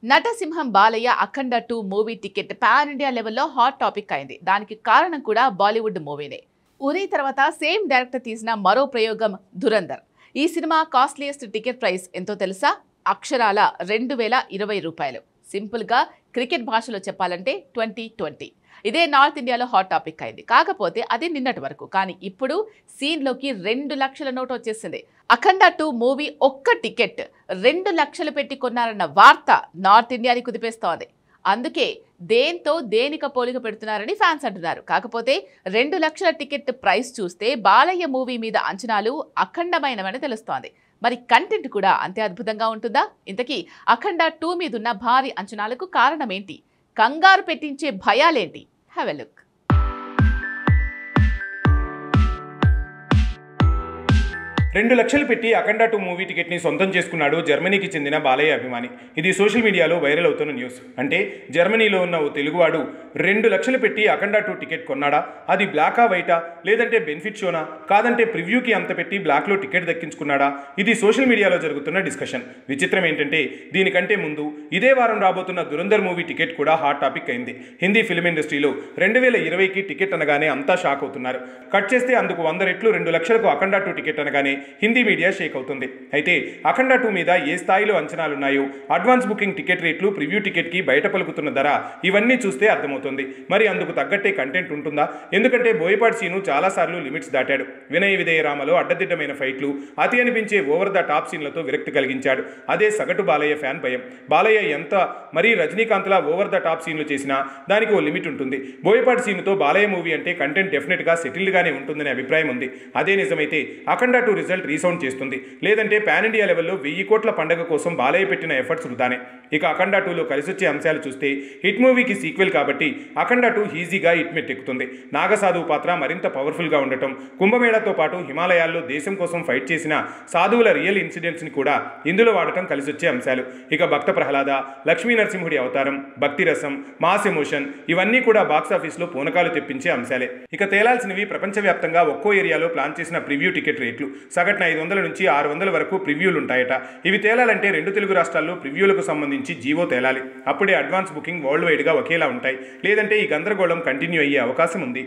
నటసింహం బాలయ్య అఖండ 2 movie ticket pan India లెవెల్లో hot topic అయింది. దానికి కారణం కూడా బాలీవుడ్ మూవీనే. ఉరి తర్వాత సేమ్ డైరెక్టర్ తీసిన మరో ప్రయోగం ధురంధర్. ఈ సినిమా కాస్ట్లీయెస్ట్ టికెట్ ప్రైస్ ఎంతో తెలుసా? అక్షరాల 2020 రూపాయలు. సింపుల్ గా క్రికెట్ భాషలో చెప్పాలంటే 2020. ఇదే నార్త్ ఇండియాలో హాట్ టాపిక్ అయింది. కాకపోతే అది నిన్నటి వరకు. కానీ ఇప్పుడు సీన్లోకి 2 లక్షల నోట్ వచ్చేసింది. అఖండ 2 మూవీ ఒక్క టికెట్ 2 లక్షలు పెట్టి కొన్నారన్న వార్త నార్త్ ఇండియాని కుదిపేస్తోంది. అందుకే దేనిక పోలిక పెడుతున్నారని ఫ్యాన్స్ అంటున్నారు. కాకపోతే 2 లక్షల టికెట్ ప్రైస్ చూస్తే బాలయ్య మూవీ మీద అంచనాలు అఖండమైనవని తెలుస్తోంది. మరి కంటెంట్ కూడా అంతే అద్భుతంగా ఉంటుందా? ఇంతకీ అఖండ 2 మీదున్న భారీ అంచనాలకు కారణం ఏంటి? కంగారు పెట్టించే భయాలేంటి? Have a look. 2 లక్షలు పెట్టి అఖండ 2 మూవీ టికెట్ని సొంతం చేసుకున్నాడు జర్మనీకి చెందిన బాలయ్య అభిమాని. ఇది సోషల్ మీడియాలో వైరల్ అవుతున్న న్యూస్. అంటే జర్మనీలో ఉన్న ఓ తెలుగువాడు 2 లక్షలు పెట్టి అఖండ 2 టికెట్ కొన్నాడా? అది బ్లాకా వైటా, లేదంటే బెనిఫిట్ షోనా, కాదంటే ప్రివ్యూకి అంత పెట్టి బ్లాక్లో టికెట్ దక్కించుకున్నాడా? ఇది సోషల్ మీడియాలో జరుగుతున్న డిస్కషన్. విచిత్రం ఏంటంటే దీనికంటే ముందు ఇదే వారం రాబోతున్న ధురంధర్ మూవీ టికెట్ కూడా హాట్ టాపిక్ అయింది. హిందీ ఫిల్మ్ ఇండస్ట్రీలో 2020కి టికెట్ అనగానే అంతా షాక్ అవుతున్నారు. కట్ చేస్తే అందుకు 100 రెట్లు 2 లక్షలకు అఖండ 2 టికెట్ అనగానే హిందీ మీడియా షేక్ అవుతుంది. అయితే అఖండ 2 మీద ఏ స్థాయిలో అంచనాలున్నాయో, అడ్వాన్స్ బుకింగ్ టికెట్ రేట్లు, ప్రివ్యూ టికెట్కి బయట పలుకుతున్న ధర, ఇవన్నీ చూస్తే అర్థమవుతుంది. మరి అందుకు తగ్గట్టే కంటెంట్ ఉంటుందా? ఎందుకంటే బోయపాటి సీను చాలాసార్లు లిమిట్స్ దాటాడు. వినయ విధేయ రామలో అడ్డదిడ్డమైన ఫైట్లు, అతి అనిపించే ఓవర్ ద టాప్ సీన్లతో విరక్తి కలిగించాడు. అదే సగటు బాలయ్య ఫ్యాన్ భయం. బాలయ్య ఎంత మరీ రజనీకాంత్లా ఓవర్ ద టాప్ సీన్లు చేసినా దానికి ఓ లిమిట్ ఉంటుంది. బోయపాటి సీనుతో బాలయ్య మూవీ అంటే కంటెంట్ డెఫినెట్గా సెటిల్డ్గానే ఉంటుందనే అభిప్రాయం ఉంది. అదే నిజమైతే అఖండ 2 రిజల్ట్ రీసౌండ్ చేస్తుంది. లేదంటే పాన్ ఇండియా లెవెల్లో 1000 కోట్ల పండుగ కోసం బాలయ్య పెట్టిన ఎఫర్ట్స్ వృధానే. ఇక అఖండ 2లో కలిసొచ్చే అంశాలు చూస్తే హిట్ మూవీకి సీక్వెల్ కాబట్టి అఖండ 2 ఈజీగా హిట్ మెట్టెక్కుతుంది. నాగసాధువు పాత్ర మరింత పవర్ఫుల్గా ఉండటం, కుంభమేళతో పాటు హిమాలయాల్లో దేశం కోసం ఫైట్ చేసిన సాధువుల రియల్ ఇన్సిడెంట్స్ని కూడా ఇందులో వాడటం కలిసొచ్చే అంశాలు. ఇక భక్త ప్రహ్లాద, లక్ష్మీ నరసింహుడి అవతారం, భక్తి రసం, మాస్ ఎమోషన్, ఇవన్నీ కూడా బాక్సాఫీస్లో పూనకాలు తెప్పించే అంశాలే. ఇక తేలాల్సినవి ప్రపంచవ్యాప్తంగా ఒక్కో ఏరియాలో ప్లాన్ చేసిన ప్రివ్యూ టికెట్ రేట్లు. సగటున 500 నుంచి 600 వరకు ప్రివ్యూలు ఉంటాయట. ఇవి తేలాలంటే 2 తెలుగు రాష్ట్రాల్లో ప్రివ్యూలకు సంబంధించి జీవో తేలాలి. అప్పుడే అడ్వాన్స్ బుకింగ్ వరల్డ్ వైడ్గా ఒకేలా ఉంటాయి. లేదంటే ఈ గందరగోళం కంటిన్యూ అయ్యే అవకాశం ఉంది.